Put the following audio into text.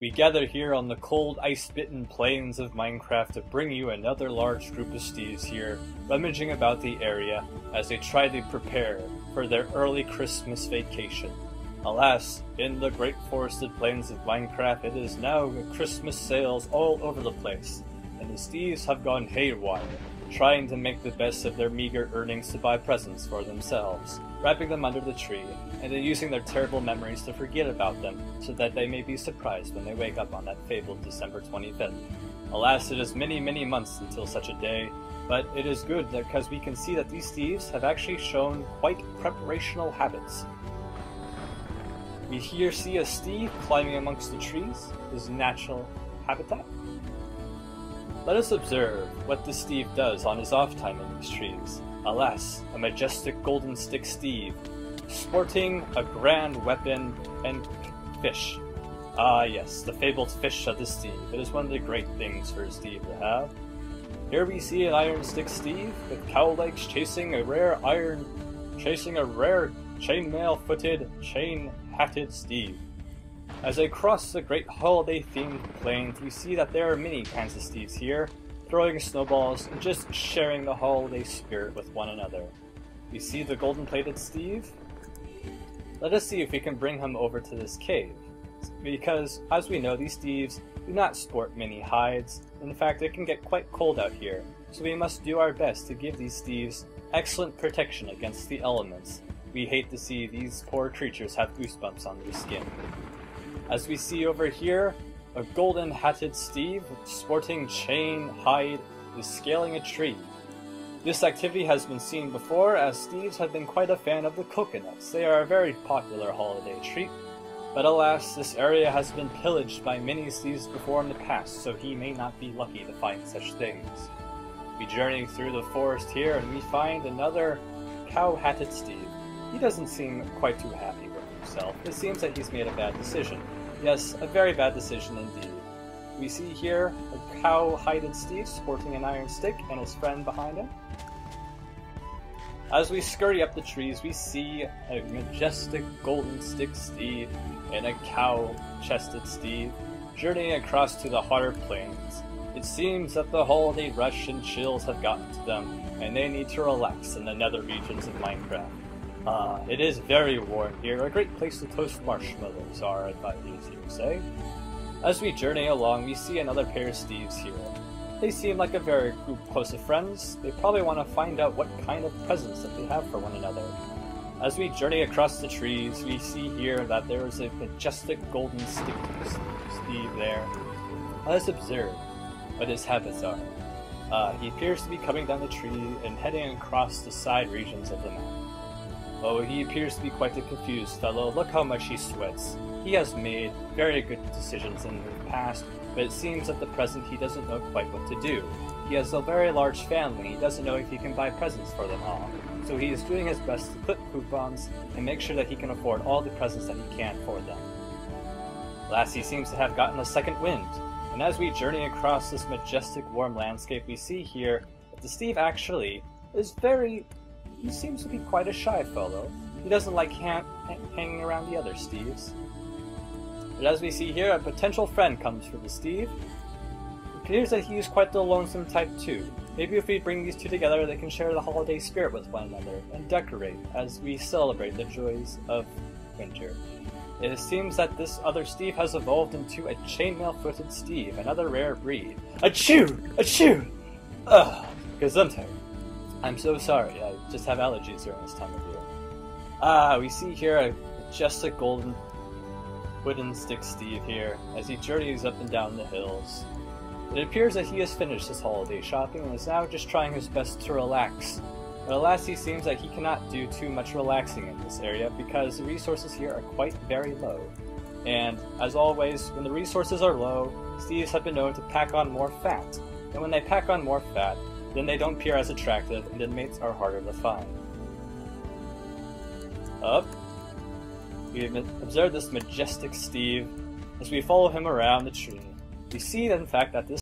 We gather here on the cold, ice-bitten plains of Minecraft to bring you another large group of Steves here, rummaging about the area as they try to prepare for their early Christmas vacation. Alas, in the great forested plains of Minecraft, it is now Christmas sales all over the place, and the Steves have gone haywire, trying to make the best of their meager earnings to buy presents for themselves, wrapping them under the tree, and then using their terrible memories to forget about them, so that they may be surprised when they wake up on that fabled December 25th. Alas, it is many, many months until such a day, but it is good because we can see that these Steves have actually shown quite preparational habits. We here see a Steve climbing amongst the trees, his natural habitat. Let us observe what this Steve does on his off time in these trees. Alas, a majestic golden stick Steve, sporting a grand weapon and fish. Ah yes, the fabled fish of the Steve. It is one of the great things for a Steve to have. Here we see an iron stick Steve with cow legs chasing a rare chainmail-footed, chain-hatted Steve. As they cross the great holiday-themed plains, we see that there are many kinds of Steves here, throwing snowballs and just sharing the holiday spirit with one another. We see the golden-plated Steve. Let us see if we can bring him over to this cave, because, as we know, these Steves do not sport many hides. In fact, it can get quite cold out here, so we must do our best to give these Steves excellent protection against the elements. We hate to see these poor creatures have goosebumps on their skin. As we see over here, a golden-hatted Steve sporting chain hide is scaling a tree. This activity has been seen before, as Steves have been quite a fan of the coconuts. They are a very popular holiday treat, but alas, this area has been pillaged by many Steves before in the past, so he may not be lucky to find such things. We journey through the forest here and we find another cow-hatted Steve. He doesn't seem quite too happy with himself. It seems that he's made a bad decision. Yes, a very bad decision indeed. We see here a cow-hided Steve sporting an iron stick and his friend behind him. As we scurry up the trees, we see a majestic golden stick Steve and a cow-chested Steve journeying across to the hotter plains. It seems that the holiday rush and chills have gotten to them, and they need to relax in the nether regions of Minecraft. It is very warm here, a great place to toast marshmallows are, if I use you say. As we journey along, we see another pair of Steves here. They seem like a very group close of friends. They probably want to find out what kind of presents that they have for one another. As we journey across the trees, we see here that there is a majestic golden stick Steve there. Let us observe what his habits are. He appears to be coming down the tree and heading across the side regions of the map. Oh, he appears to be quite a confused fellow. Look how much he sweats. He has made very good decisions in the past, but it seems at the present he doesn't know quite what to do. He has a very large family. He doesn't know if he can buy presents for them all. So he is doing his best to clip coupons and make sure that he can afford all the presents that he can for them. Lacy seems to have gotten a second wind, and as we journey across this majestic warm landscape, we see here that the Steve actually is he seems to be quite a shy fellow. He doesn't like hanging around the other Steves. But as we see here, a potential friend comes for the Steve. It appears that he is quite the lonesome type too. Maybe if we bring these two together, they can share the holiday spirit with one another and decorate as we celebrate the joys of winter. It seems that this other Steve has evolved into a chainmail-footed Steve, another rare breed. Achoo! Achoo! Ugh, Gesundheit. I'm so sorry, I just have allergies during this time of year. We see here a majestic golden wooden stick Steve here, as he journeys up and down the hills. It appears that he has finished his holiday shopping and is now just trying his best to relax. But alas, he seems that he cannot do too much relaxing in this area because the resources here are quite very low. And, as always, when the resources are low, Steves have been known to pack on more fat. And when they pack on more fat, then they don't appear as attractive, and then mates are harder to find. Up. We observe this majestic Steve as we follow him around the tree. We see, in fact, that this